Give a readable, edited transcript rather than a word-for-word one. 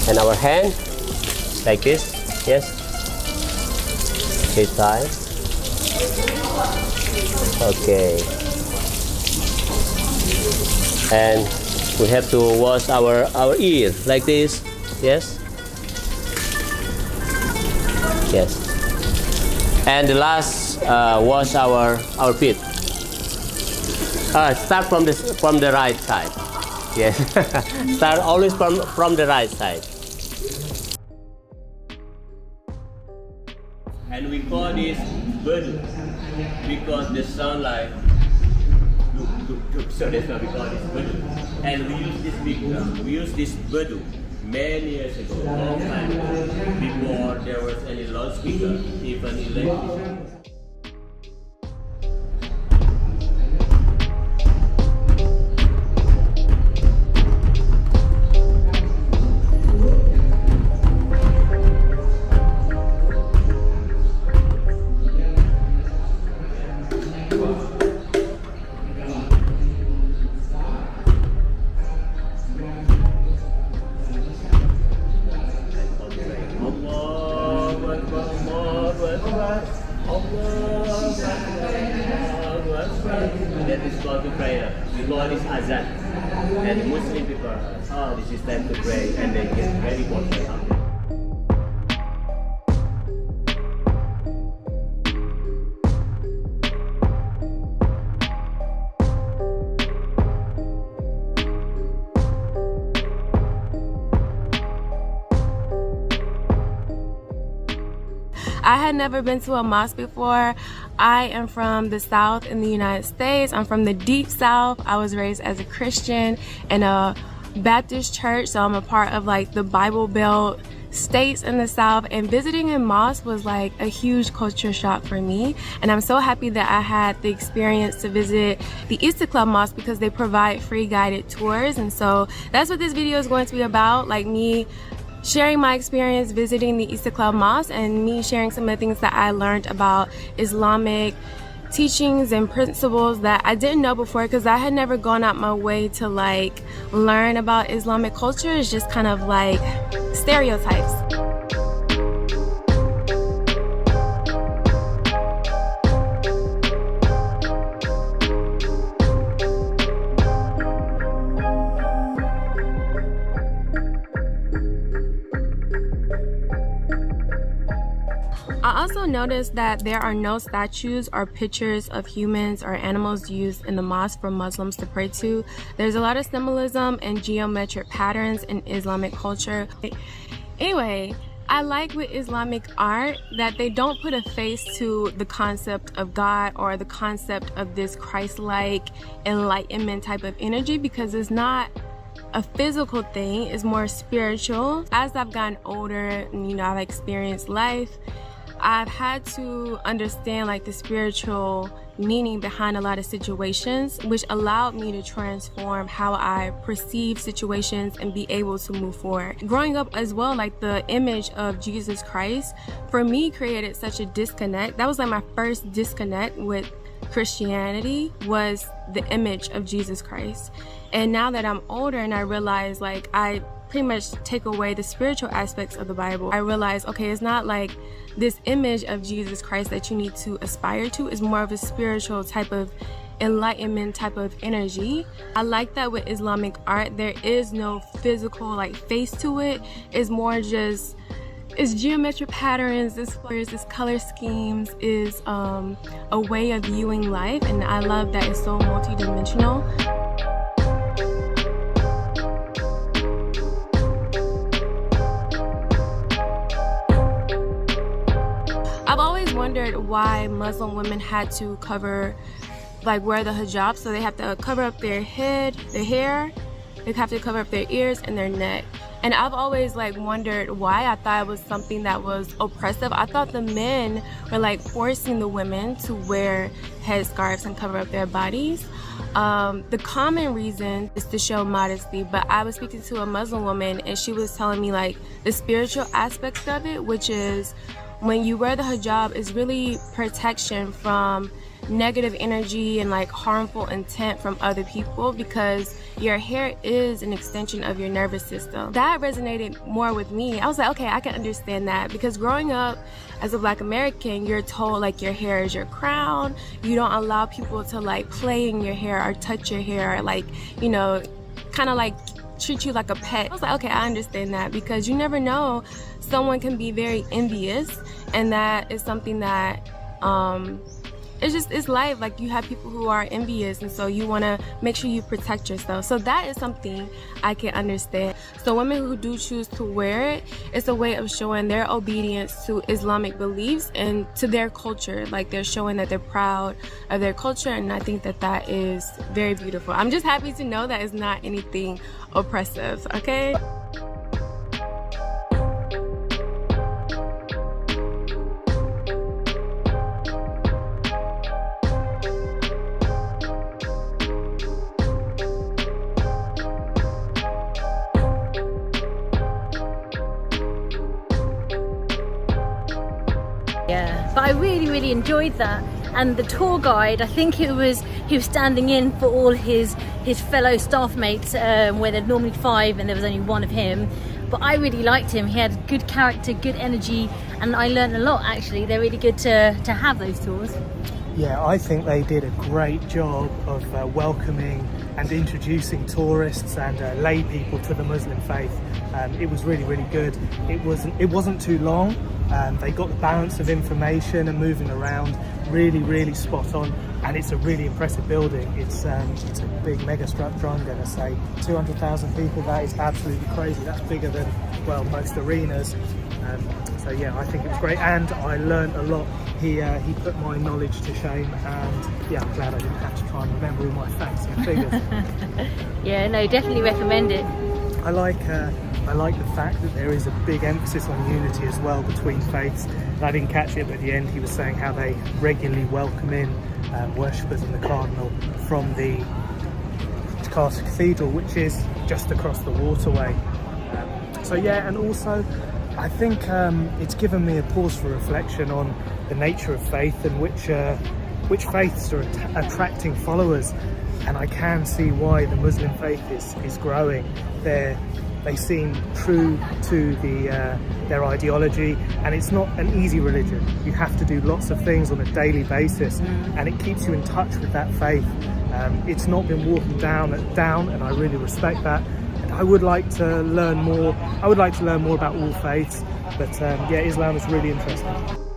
And our hand, like this, yes. This side. Okay. And we have to wash our ear, like this, yes. Yes. And the last, wash our feet. Start from the right side. Yes. Start always from the right side. And we call this bedu because the sound like so that's why we call this bedu. And we use this bedu many years ago, long time ago, before there was any loudspeaker, even electricity. That is called to prayer. We call this azan. And Muslim people, this is time to pray, and they get very confident. I had never been to a mosque before. I am from the South in the United States. I'm from the deep South. I was raised as a Christian in a Baptist church, so I'm a part of like the Bible Belt states in the South, and visiting a mosque was like a huge culture shock for me. And I'm so happy that I had the experience to visit the Istiqlal Mosque because they provide free guided tours. And so that's what this video is going to be about, like me sharing my experience visiting the Istiqlal Mosque and me sharing some of the things that I learned about Islamic teachings and principles that I didn't know before, because I had never gone out my way to like learn about Islamic culture. It's just kind of like stereotypes. I also noticed that there are no statues or pictures of humans or animals used in the mosque for Muslims to pray to. There's a lot of symbolism and geometric patterns in Islamic culture. Anyway, I like with Islamic art that they don't put a face to the concept of God or the concept of this Christ-like enlightenment type of energy, because it's not a physical thing, it's more spiritual. As I've gotten older and I've experienced life, I've had to understand like the spiritual meaning behind a lot of situations, which allowed me to transform how I perceive situations and be able to move forward. Growing up as well, like the image of Jesus Christ for me created such a disconnect. That was like my first disconnect with Christianity, was the image of Jesus Christ. And now that I'm older and I realize like I pretty much take away the spiritual aspects of the Bible, I realize, okay, it's not like this image of Jesus Christ that you need to aspire to. Is more of a spiritual type of enlightenment type of energy. I like that with Islamic art, there is no physical like face to it. It's more just, it's geometric patterns, it's color schemes, is a way of viewing life, and I love that it's so multi-dimensional. I've always wondered why Muslim women had to cover, like wear the hijab, so they have to cover up their head, their hair, they have to cover up their ears and their neck. And I've always like wondered why. I thought it was something that was oppressive. I thought the men were like forcing the women to wear headscarves and cover up their bodies. The common reason is to show modesty, but I was speaking to a Muslim woman and she was telling me like the spiritual aspects of it, which is when you wear the hijab, is really protection from negative energy and like harmful intent from other people, because your hair is an extension of your nervous system. That resonated more with me. I was like, okay, I can understand that, because growing up as a Black American, you're told like your hair is your crown. You don't allow people to like play in your hair or touch your hair, or like, you know, kind of like treat you like a pet. I was like, okay, I understand that, because you never know, someone can be very envious, and that is something that it's life. Like, you have people who are envious, and so you want to make sure you protect yourself. So that is something I can understand. So women who do choose to wear it, it's a way of showing their obedience to Islamic beliefs and to their culture. Like, they're showing that they're proud of their culture, and I think that that is very beautiful. I'm just happy to know that it's not anything oppressive, okay? Yeah, but I really enjoyed that. And the tour guide, I think he was standing in for all his fellow staff mates, where there's normally 5 and there was only 1 of him. But I really liked him. He had good character, good energy, and I learned a lot actually. They're really good to have those tours. Yeah, I think they did a great job of welcoming and introducing tourists and lay people to the Muslim faith. It was really good. It wasn't too long. They got the balance of information and moving around really spot on, and it's a really impressive building. It's a big mega structure. I'm going to say 200,000 people. That is absolutely crazy. That's bigger than, well, most arenas. So yeah, I think it was great, and I learned a lot. He put my knowledge to shame, and yeah, I'm glad I didn't have to try and remember all my facts and figures. Yeah, no, definitely recommend it. I like the fact that there is a big emphasis on unity as well between faiths. And I didn't catch it, but at the end he was saying how they regularly welcome in worshippers in the Cardinal from the Castle Cathedral, which is just across the waterway. So yeah, and also I think it's given me a pause for reflection on the nature of faith and which faiths are attracting followers. And I can see why the Muslim faith is growing. They seem true to their ideology, and it's not an easy religion. You have to do lots of things on a daily basis, and it keeps you in touch with that faith. It's not been watered down, and I really respect that. And I would like to learn more. I would like to learn more about all faiths, but yeah, Islam is really interesting.